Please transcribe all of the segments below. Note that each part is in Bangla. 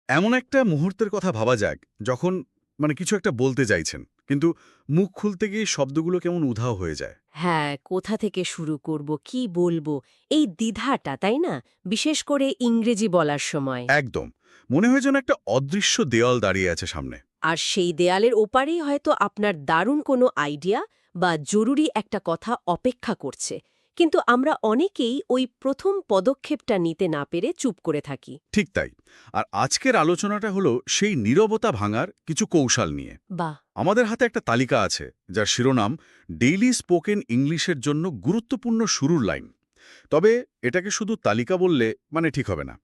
এমন একটা মুহূর্তের কথা ভাবা যাক, যখন কিছু একটা বলতে চাইছেন, কিন্তু মুখ খুলতে গিয়ে শব্দগুলো কেমন উধাও হয়ে যায়। হ্যাঁ, কোথা থেকে শুরু করব, কি বলবো, এই দ্বিধাটা, তাই না? বিশেষ করে ইংরেজি বলার সময়। একদম। মনে হয় যেন একটা অদৃশ্য দেওয়াল দাঁড়িয়ে আছে সামনে। আর সেই দেয়ালের ওপারেই হয়তো আপনার দারুণ কোনো আইডিয়া বা জরুরি একটা কথা অপেক্ষা করছে। কিন্তু আমরা অনেকেই ওই প্রথম পদক্ষেপটা নিতে না পেরে চুপ করে থাকি। ঠিক তাই। আর আজকের আলোচনাটা হলো সেই নীরবতা ভাঙার কিছু কৌশল নিয়ে। বাহ! আমাদের হাতে একটা তালিকা আছে, যার শিরোনাম ডেইলি স্পোকেন ইংলিশের জন্য গুরুত্বপূর্ণ শুরুর লাইন। তবে এটাকে শুধু তালিকা বললে ঠিক হবে না।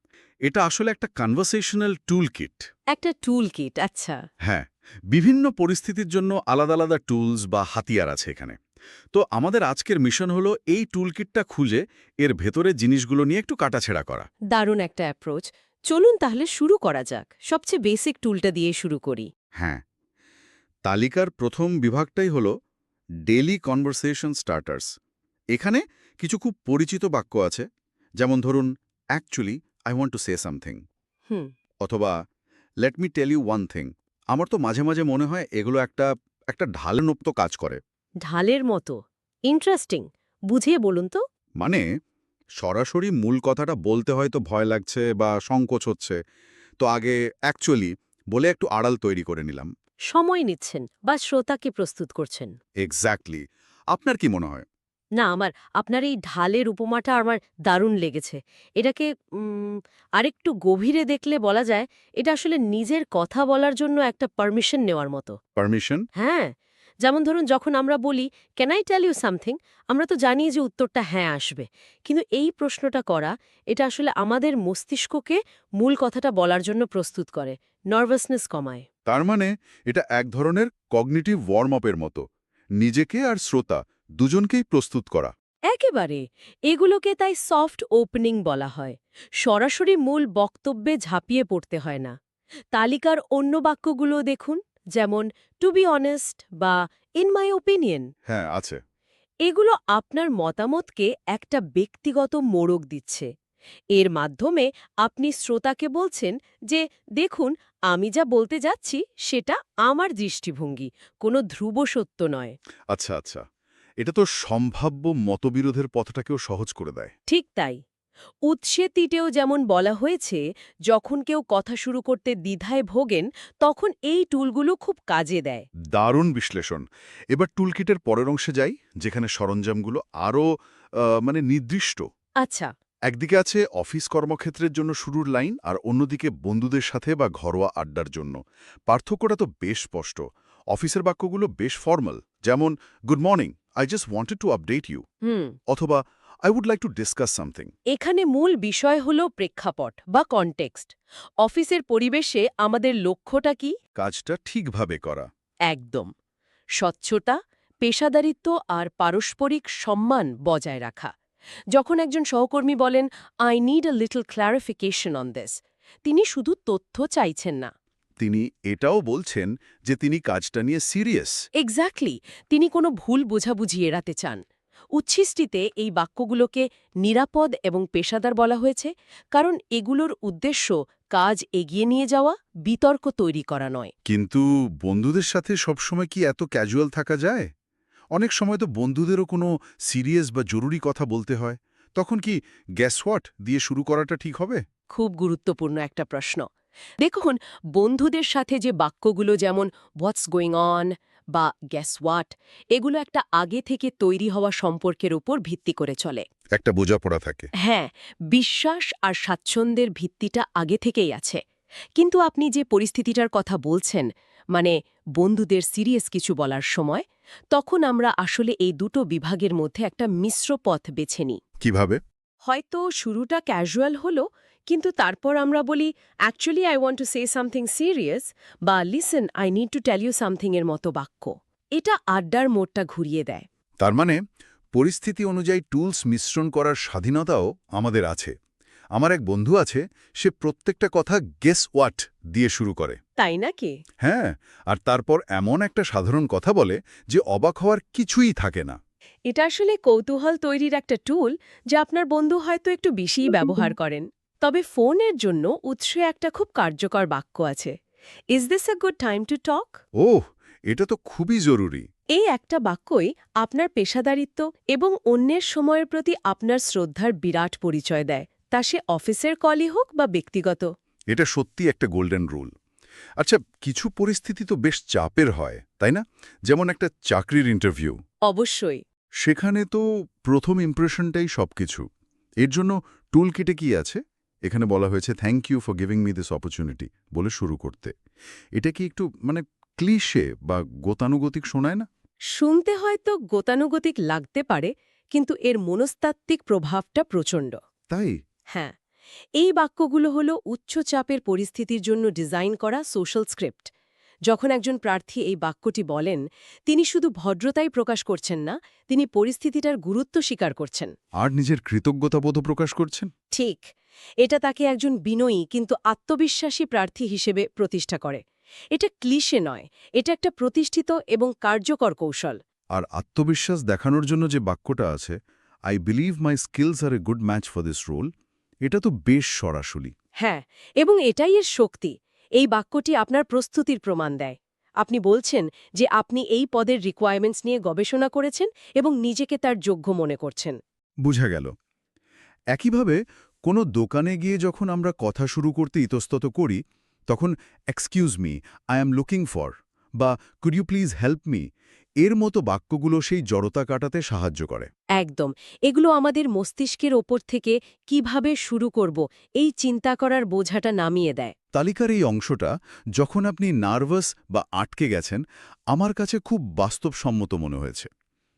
এটা আসলে একটা কনভারসেশনাল টুল কিট। একটা টুল কিট, আচ্ছা। হ্যাঁ, বিভিন্ন পরিস্থিতির জন্য আলাদা আলাদা টুলস বা হাতিয়ার আছে এখানে। তো আমাদের আজকের মিশন হলো এই টুলকিটটা খুঁজে এর ভেতরে জিনিসগুলো নিয়ে একটু কাটাছেড়া করা। দারুণ একটা অ্যাপ্রোচ। চলুন তাহলে শুরু করা যাক। সবচেয়ে বেসিক টুলটা দিয়ে শুরু করি। হ্যাঁ, তালিকার প্রথম বিভাগটাই হলো ডেইলি কনভারসেশন স্টার্টার্স। এখানে কিছু খুব পরিচিত বাক্য আছে, যেমন ধরুন, actually I want to say something, hmm. অথবা let me tell you one thing. আমার তো মাঝে মাঝে মনে হয় এগুলো একটা একটা ঢালের মতো কাজ করে। ঢালের মতো। ইন্টারেস্টিং। বুঝিয়ে বলুন তো। মানে সরাসরি মূল কথাটা বলতে হয়তো ভয় লাগছে বা সংকোচ হচ্ছে, তো আগে অ্যাকচুয়ালি বলে একটু আড়াল তৈরি করে নিলাম। সময় নিচ্ছেন বা শ্রোতাকে প্রস্তুত করছেন। এক্স্যাক্টলি। আপনার কি মনে হয়? না, আপনার এই ঢালের উপমাটা আমার দারুণ লেগেছে। এটাকে আরেকটু গভীরে দেখলে বলা যায়, এটা আসলে নিজের কথা বলার জন্য একটা পারমিশন নেওয়ার মতো। পারমিশন? হ্যাঁ, যেমন ধরুন যখন আমরা বলি, "can I tell you something?" আমরা তো জানি যে উত্তরটা হ্যাঁ আসবে। কিন্তু এই প্রশ্নটা করা, এটা আসলে আমাদের মস্তিষ্ককে মূল কথাটা বলার জন্য প্রস্তুত করে, নার্ভাসনেস কমায়। তার মানে এটা এক ধরনের কগনিটিভ ওয়ার্ম আপের মতো, নিজেকে আর শ্রোতা দুজনকেই প্রস্তুত করা। একেবারে। এগুলোকে তাই সফট ওপেনিং বলা হয়। সরাসরি মূল বক্তব্যে ঝাঁপিয়ে পড়তে হয় না। তালিকার অন্য বাক্যগুলো দেখুন, যেমন টু বি অনেস্ট বা ইন মাই ওপিনিয়ন। হ্যাঁ, আছে। এগুলো আপনার মতামতকে একটা ব্যক্তিগত মোড়ক দিচ্ছে। এর মাধ্যমে আপনি শ্রোতাকে বলছেন যে, দেখুন, আমি যা বলতে যাচ্ছি সেটা আমার দৃষ্টিভঙ্গি, কোনো ধ্রুব সত্য নয়। আচ্ছা, আচ্ছা। এটা তো সম্ভাব্য মতবিরোধের পথটাকেও সহজ করে দেয়। ঠিক তাই। উৎসেতিটেও যেমন বলা হয়েছে, যখন কেউ কথা শুরু করতে দ্বিধায় ভোগেন, তখন এই টুলগুলো খুব কাজে দেয়। দারুণ বিশ্লেষণ। এবার টুলকিটের পরের অংশে যাই, যেখানে সরঞ্জামগুলো আরও নির্দিষ্ট। আচ্ছা। একদিকে আছে অফিস কর্মক্ষেত্রের জন্য শুরুর লাইন, আর অন্যদিকে বন্ধুদের সাথে বা ঘরোয়া আড্ডার জন্য। পার্থক্যটা তো বেশ স্পষ্ট। অফিসের বাক্যগুলো বেশ ফর্মাল, যেমন good morning, I just wanted to update you, hmm. অথবা I would like to discuss something. এখানে মূল বিষয় হল প্রেক্ষাপট বা কনটেক্সট। অফিসের পরিবেশে আমাদের লক্ষ্যটা কি? কাজটা ঠিকভাবে করা। একদম। স্বচ্ছতা, পেশাদারিত্ব আর পারস্পরিক সম্মান বজায় রাখা। যখন একজন সহকর্মী বলেন, I need a little clarification on this, তিনি শুধু তথ্য চাইছেন না। তিনি এটাও বলছেন যে তিনি কাজটা নিয়ে সিরিয়াস। এক্স্যাক্টলি। তিনি কোনো ভুল বোঝাবুঝি এড়াতে চান। উচ্ছিষ্টিতে এই বাক্যগুলোকে নিরাপদ এবং পেশাদার বলা হয়েছে, কারণ এগুলোর উদ্দেশ্য কাজ এগিয়ে নিয়ে যাওয়া, বিতর্ক তৈরি করা নয়। কিন্তু বন্ধুদের সাথে সবসময় কি এত ক্যাজুয়াল থাকা যায়? অনেক সময় তো বন্ধুদেরও কোনো সিরিয়াস বা জরুরি কথা বলতে হয়। তখন কি গ্যাস হোয়াট দিয়ে শুরু করাটা ঠিক হবে? খুব গুরুত্বপূর্ণ একটা প্রশ্ন। দেখুন, বন্ধুদের সাথে যে বাক্যগুলো, যেমন হোয়াটস গোয়িং অন বা গ্যাস হোয়াট, এগুলো একটা আগে থেকে তৈরি হওয়া সম্পর্কের উপর ভিত্তি করে চলে। একটা বোঝাপড়া থাকে। হ্যাঁ, বিশ্বাস আর স্বাচ্ছন্দ্যের ভিত্তিটা আগে থেকেই আছে। কিন্তু আপনি যে পরিস্থিতিটার কথা বলছেন, মানে বন্ধুদের সিরিয়াস কিছু বলার সময়, তখন আমরা আসলে এই দুটো বিভাগের মধ্যে একটা মিশ্র পথ বেছে নিই। কিভাবে? হয়তো শুরুটা ক্যাজুয়াল হলো, কিন্তু তারপর আমরা বলি, actually I want to say something serious, বা listen, I need to tell you something এর মতো বাক্য। এটা আড্ডার মোড়টা ঘুরিয়ে দেয়। তার মানে পরিস্থিতি অনুযায়ী টুলস মিশ্রণ করার স্বাধীনতাও আমাদের আছে। আমার এক বন্ধু আছে, সে প্রত্যেকটা কথা গেস হোয়াট দিয়ে শুরু করে। তাই নাকি? হ্যাঁ, আর তারপর এমন একটা সাধারণ কথা বলে যে অবাক হওয়ার কিছুই থাকে না। এটা আসলে কৌতূহল তৈরির একটা টুল, যা আপনার বন্ধু হয়তো একটু বেশিই ব্যবহার করেন। তবে ফোনের জন্য উৎসে একটা খুব কার্যকর বাক্য আছে। Is this a good time to talk? ওহ, এটা তো খুবই জরুরি। এই একটা বাক্যই আপনার পেশাদারিত্ব এবং অন্যের সময়ের প্রতি আপনার শ্রদ্ধার বিরাট পরিচয় দেয়, তা সে অফিসের কলই হোক বা ব্যক্তিগত। এটা সত্যি একটা গোল্ডেন রুল। আচ্ছা, কিছু পরিস্থিতি তো বেশ চাপের হয়, তাই না? যেমন একটা চাকরির ইন্টারভিউ। অবশ্যই। সেখানে তো প্রথম ইমপ্রেশনটাই সবকিছু। এর জন্য টুল কিটে কি আছে? এখানে বলা হয়েছে thank you for giving me this opportunity বলে শুরু করতে। এটা কি একটু ক্লিশে বা গতানুগতিক শোনায় না? শুনতে হয়তো গতানুগতিক লাগতে পারে, কিন্তু এর মনস্তাত্ত্বিক প্রভাবটা প্রচণ্ড। তাই? হ্যাঁ, এই বাক্যগুলো হলো উচ্চচাপের পরিস্থিতির জন্য ডিজাইন করা সোশ্যাল স্ক্রিপ্ট। যখন একজন প্রার্থী এই বাক্যটি বলেন, তিনি শুধু ভদ্রতাই প্রকাশ করছেন না, তিনি পরিস্থিতিটার গুরুত্ব স্বীকার করছেন। আর নিজের কৃতজ্ঞতাবোধ প্রকাশ করছেন? ঠিক, এটা তাকে একজন বিনয়ী কিন্তু আত্মবিশ্বাসী প্রার্থী হিসেবে প্রতিষ্ঠা করে। এটা ক্লিশে নয়, এটা একটা প্রতিষ্ঠিত এবং কার্যকর কৌশল। আর আত্মবিশ্বাস দেখানোর জন্য যে বাক্যটা আছে, I believe my skills are a good match for this role, এটা তো বেশ সরাসরি। হ্যাঁ, এবং এটাই এর শক্তি। এই বাক্যটি আপনার প্রস্তুতির প্রমাণ দেয়। আপনি বলছেন যে আপনি এই পদের রিকোয়ারমেন্টস নিয়ে গবেষণা করেছেন এবং নিজেকে তার যোগ্য মনে করছেন। বুঝা গেল। একইভাবে কোনো দোকানে গিয়ে যখন আমরা কথা শুরু করতে ইতস্তত করি, তখন excuse me, I am looking for বা could you please help me, এর মতো বাক্যগুলো সেই জড়তা কাটাতে সাহায্য করে। একদম, এগুলো আমাদের মস্তিষ্কের ওপর থেকে কিভাবে শুরু করব এই চিন্তা করার বোঝাটা নামিয়ে দেয়। তালিকার এই অংশটা যখন আপনি নার্ভাস বা আটকে গেছেন, আমার কাছে খুব বাস্তবসম্মত মনে হয়েছে।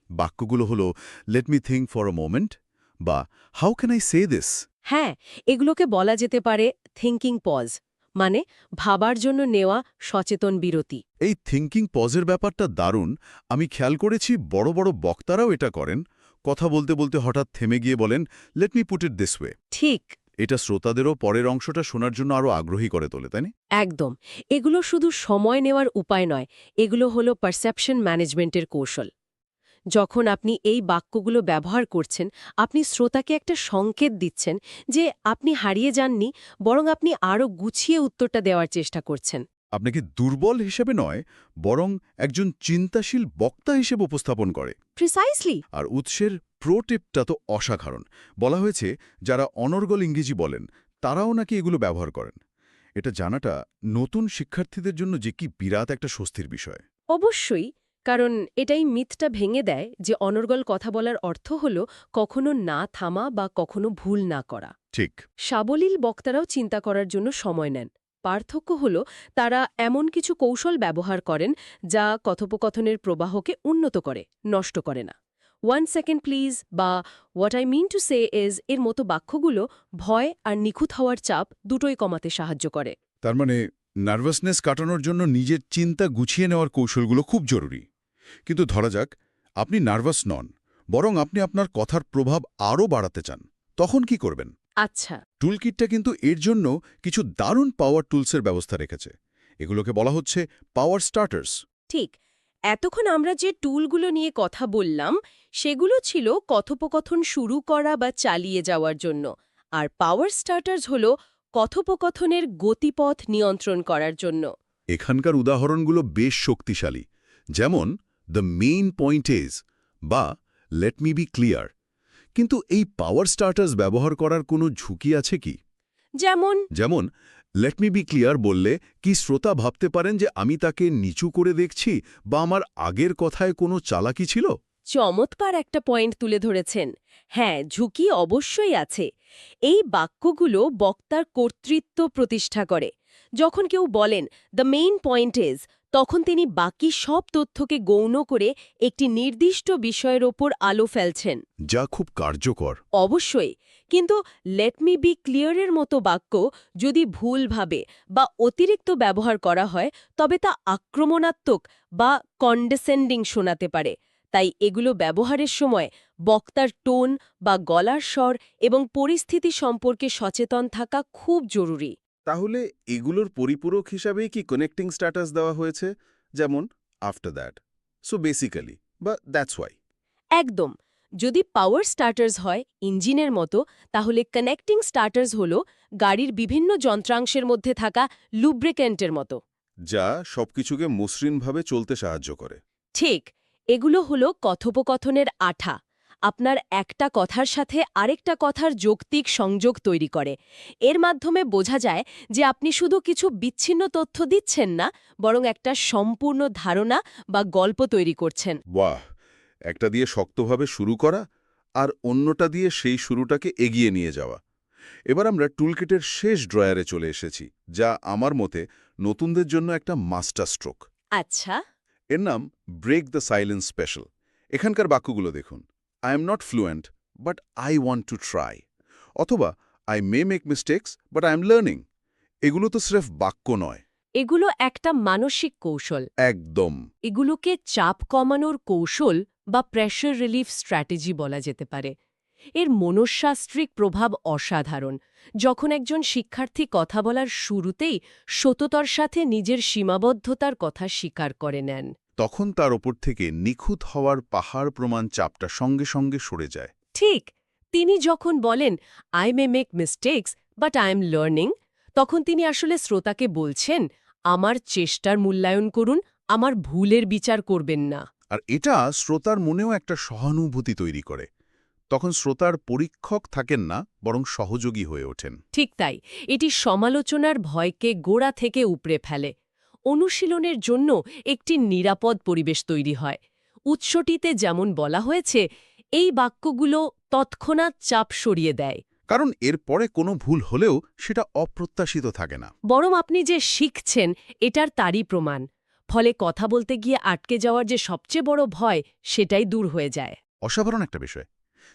বাক্যগুলো হলো let me think for a moment বা how can I say this. হ্যাঁ, এগুলোকে বলা যেতে পারে থিংকিং পজ, মানে ভাবার জন্য নেওয়া সচেতন বিরতি। এই থিঙ্কিং পজের ব্যাপারটা দারুণ। আমি খেয়াল করেছি বড় বড় বক্তারাও এটা করেন। কথা বলতে বলতে হঠাৎ থেমে গিয়ে বলেন let me put it this way. ঠিক, এটা শ্রোতাদেরও পরের অংশটা শোনার জন্য আরও আগ্রহী করে তোলে, তাই না? একদম। এগুলো শুধু সময় নেওয়ার উপায় নয়, এগুলো হলো পারসেপশন ম্যানেজমেন্টের কৌশল। যখন আপনি এই বাক্যগুলো ব্যবহার করছেন, আপনি শ্রোতাকে একটা সংকেত দিচ্ছেন যে আপনি হারিয়ে যাননি, বরং আপনি আরও গুছিয়ে উত্তরটা দেওয়ার চেষ্টা করছেন। আপনাকে দুর্বল হিসেবে নয়, বরং একজন চিন্তাশীল বক্তা হিসেবে উপস্থাপন করে। প্রিসাইসলি। আর উৎসের প্রো টিপটা তো অসাধারণ। বলা হয়েছে যারা অনর্গল ইংরেজি বলেন তারাও নাকি এগুলো ব্যবহার করেন। এটা জানাটা নতুন শিক্ষার্থীদের জন্য যে কি বিরাট একটা স্বস্তির বিষয়। অবশ্যই, কারণ এটাই মিথটা ভেঙে দেয় যে অনর্গল কথা বলার অর্থ হল কখনো না থামা বা কখনো ভুল না করা। ঠিক। সাবলীল বক্তারাও চিন্তা করার জন্য সময় নেন। পার্থক্য হল তারা এমন কিছু কৌশল ব্যবহার করেন যা কথোপকথনের প্রবাহকে উন্নত করে, নষ্ট করে না। 1 সেকেন্ড প্লিজ বা what I mean to say is এর মতো বাক্যগুলো ভয় আর নিখুঁত হওয়ার চাপ দুটোই কমাতে সাহায্য করে। তার মানে নার্ভাসনেস কাটানোর জন্য নিজের চিন্তা গুছিয়ে নেওয়ার কৌশলগুলো খুব জরুরি। কিন্তু ধরা যাক আপনি নার্ভাস নন, বরং আপনি আপনার কথার প্রভাব আরও বাড়াতে চান, তখন কি করবেন? আচ্ছা, টুলকিটটা কিন্তু এর জন্য কিছু দারুণ পাওয়ার টুলসের ব্যবস্থা রেখেছে। এগুলোকে বলা হচ্ছে পাওয়ার স্টার্টার্স। ঠিক। এতক্ষণ আমরা যে টুলগুলো নিয়ে কথা বললাম, সেগুলো ছিল কথোপকথন শুরু করা বা চালিয়ে যাওয়ার জন্য। আর পাওয়ার স্টার্টার্স হল কথোপকথনের গতিপথ নিয়ন্ত্রণ করার জন্য। এখানকার উদাহরণগুলো বেশ শক্তিশালী। যেমন দ্য মেইন পয়েন্ট ইজ বা লেট মি বি ক্লিয়ার। কিন্তু এই পাওয়ার স্টার্টার্স ব্যবহার করার কোনো ঝুঁকি আছে কি? যেমন লেট মি বি ক্লিয়ার বললে কি শ্রোতা ভাবতে পারেন যে আমি তাকে নিচু করে দেখছি বা আমার আগের কথায় কোনো চালাকি ছিল? চমৎকার একটা পয়েন্ট তুলে ধরেছেন। হ্যাঁ, ঝুঁকি অবশ্যই আছে। এই বাক্যগুলো বক্তার কর্তৃত্ব প্রতিষ্ঠা করে। যখন কেউ বলেন দ্য মেইন পয়েন্ট ইজ, তখন তিনি বাকি সব তথ্যকে গৌণ করে একটি নির্দিষ্ট বিষয়ের ওপর আলো ফেলছেন। যা খুব কার্যকর। অবশ্যই, কিন্তু লেট মি বি ক্লিয়ারের মতো বাক্য যদি ভুলভাবে বা অতিরিক্ত ব্যবহার করা হয়, তবে তা আক্রমণাত্মক বা কন্ডেসেন্ডিং শোনাতে পারে। তাই এগুলো ব্যবহারের সময় বক্তার টোন বা গলার স্বর এবং পরিস্থিতি সম্পর্কে সচেতন থাকা খুব জরুরি। তাহলে এগুলোর পরিপূরক হিসাবেই কি কানেক্টিং স্ট্যাটাস দেওয়া হয়েছে, যেমন আফটার দ্যাট, সো বেসিক্যালি বা দ্যাটস ওয়াই? একদম। যদি পাওয়ার স্টার্টার্স হয় ইঞ্জিনের মতো, তাহলে কানেক্টিং স্টার্টার্স হল গাড়ির বিভিন্ন যন্ত্রাংশের মধ্যে থাকা লুব্রিক্যান্টের মতো। যা সবকিছুকে মসৃণভাবে চলতে সাহায্য করে। ঠিক, এগুলো হলো কথোপকথনের আঠা। আপনার একটা কথার সাথে আরেকটা কথার যৌক্তিক সংযোগ তৈরি করে। এর মাধ্যমে বোঝা যায় যে আপনি শুধু কিছু বিচ্ছিন্ন তথ্য দিচ্ছেন না, বরং একটা সম্পূর্ণ ধারণা বা গল্প তৈরি করছেন। বাহ, একটা দিয়ে শক্তভাবে শুরু করা আর অন্যটা দিয়ে সেই শুরুটাকে এগিয়ে নিয়ে যাওয়া। এবার আমরা টুলকিটের শেষ ড্রয়ারে চলে এসেছি, যা আমার মতে নতুনদের জন্য একটা মাস্টার স্ট্রোক। আচ্ছা, এর নাম ব্রেক দ্য সাইলেন্স স্পেশাল। এখানকার বাক্যগুলো দেখুন। I am not fluent, but I want to try. অথবা I may make mistakes, but I am learning. এগুলো তো স্রেফ বাক্য নয়। এগুলো একটা মানসিক কৌশল। একদম। এগুলোকে চাপ কমানোর কৌশল বা প্রেশার রিলিফ স্ট্র্যাটেজি বলা যেতে পারে। এর মনঃশাস্ত্রিক প্রভাব অসাধারণ। যখন একজন শিক্ষার্থী কথা বলার শুরুতেই সততার সাথে নিজের সীমাবদ্ধতার কথা স্বীকার করে নেন, তখন তার ওপর থেকে নিখুঁত হওয়ার পাহাড় প্রমাণ চাপটা সঙ্গে সঙ্গে সরে যায়। ঠিক, তিনি যখন বলেন I may make mistakes but I am learning, তখন তিনি আসলে শ্রোতাকে বলছেন আমার চেষ্টার মূল্যায়ন করুন, আমার ভুলের বিচার করবেন না। আর এটা শ্রোতার মনেও একটা সহানুভূতি তৈরি করে। তখন শ্রোতার পরীক্ষক থাকেন না, বরং সহযোগী হয়ে ওঠেন। ঠিক তাই, এটি সমালোচনার ভয়কে গোড়া থেকে উপড়ে ফেলে। অনুশীলনের জন্য একটি নিরাপদ পরিবেশ তৈরি হয়। উৎসটিতে যেমন বলা হয়েছে, এই বাক্যগুলো তৎক্ষণাৎ চাপ সরিয়ে দেয়। কারণ এর পরে কোনো ভুল হলেও সেটা অপ্রত্যাশিত থাকে না। বরং আপনি যে শিখছেন এটার তারই প্রমাণ। ফলে কথা বলতে গিয়ে আটকে যাওয়ার যে সবচেয়ে বড় ভয়, সেটাই দূর হয়ে যায়। অসাধারণ একটা বিষয়।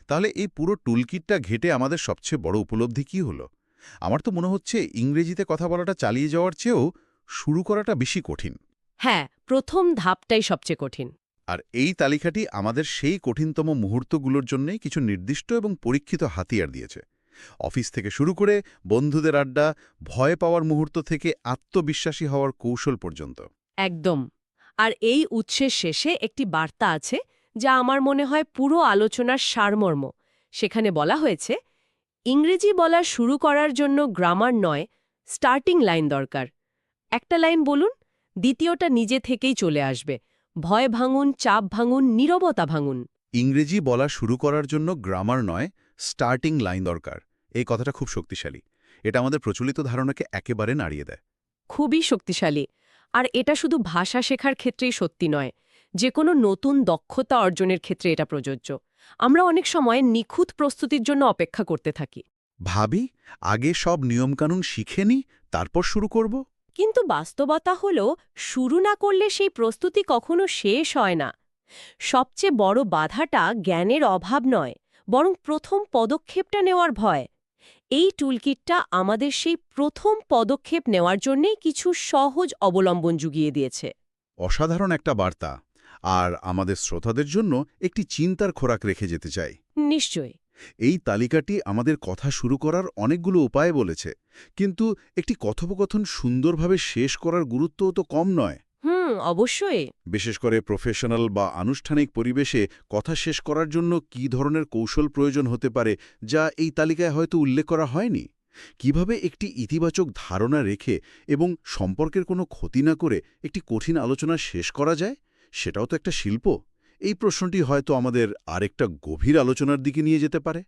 তাহলে এই পুরো টুলকিটটা ঘেটে আমাদের সবচেয়ে বড় উপলব্ধি কী হলো? আমার তো মনে হচ্ছে ইংরেজিতে কথা বলাটা চালিয়ে যাওয়ার চেয়েও শুরু করাটা বেশি কঠিন। হ্যাঁ, প্রথম ধাপটাই সবচেয়ে কঠিন। আর এই তালিকাটি আমাদের সেই কঠিনতম মুহূর্তগুলোর জন্যই কিছু নির্দিষ্ট এবং পরীক্ষিত হাতিয়ার দিয়েছে। অফিস থেকে শুরু করে বন্ধুদের আড্ডা, ভয় পাওয়ার মুহূর্ত থেকে আত্মবিশ্বাসী হওয়ার কৌশল পর্যন্ত। একদম। আর এই উৎসের শেষে একটি বার্তা আছে, যা আমার মনে হয় পুরো আলোচনার সারমর্ম। সেখানে বলা হয়েছে, ইংরেজি বলা শুরু করার জন্য গ্রামার নয়, স্টার্টিং লাইন দরকার। একটা লাইন বলুন, দ্বিতীয়টা নিজে থেকেই চলে আসবে। ভয় ভাঙুন, চাপ ভাঙুন, নীরবতা ভাঙুন। ইংরেজি বলা শুরু করার জন্য গ্রামার নয়, স্টার্টিং লাইন দরকার। এই কথাটা খুব শক্তিশালী। এটা আমাদের প্রচলিত ধারণাকে একেবারে নাড়িয়ে দেয়। খুবই শক্তিশালী। আর এটা শুধু ভাষা শেখার ক্ষেত্রেই সত্যি নয়, যে কোনো নতুন দক্ষতা অর্জনের ক্ষেত্রে এটা প্রযোজ্য। আমরা অনেক সময় নিখুঁত প্রস্তুতির জন্য অপেক্ষা করতে থাকি। ভাবি, আগে সব নিয়মকানুন শিখে নি, তারপর শুরু করব। কিন্তু বাস্তবতা হল, শুরু না করলে সেই প্রস্তুতি কখনো শেষ হয় না। সবচেয়ে বড় বাধাটা জ্ঞানের অভাব নয়, বরং প্রথম পদক্ষেপটা নেওয়ার ভয়। এই টুলকিটটা আমাদের সেই প্রথম পদক্ষেপ নেওয়ার জন্যেই কিছু সহজ অবলম্বন জুগিয়ে দিয়েছে। অসাধারণ একটা বার্তা। আর আমাদের শ্রোতাদের জন্য একটি চিন্তার খোরাক রেখে যেতে চাই। নিশ্চয়ই। এই তালিকাটি আমাদের কথা শুরু করার অনেকগুলো উপায় বলেছে, কিন্তু একটি কথোপকথন সুন্দরভাবে শেষ করার গুরুত্বও তো কম নয়। অবশ্যই। বিশেষ করে প্রফেশনাল বা আনুষ্ঠানিক পরিবেশে কথা শেষ করার জন্য কী ধরনের কৌশল প্রয়োজন হতে পারে, যা এই তালিকায় হয়তো উল্লেখ করা হয়নি। কিভাবে একটি ইতিবাচক ধারণা রেখে এবং সম্পর্কের কোনো ক্ষতি না করে একটি কঠিন আলোচনা শেষ করা যায়, সেটাও তো একটা শিল্প। এই প্রশ্নটি হয়তো আমাদের আরেকটা গভীর আলোচনার দিকে নিয়ে যেতে পারে।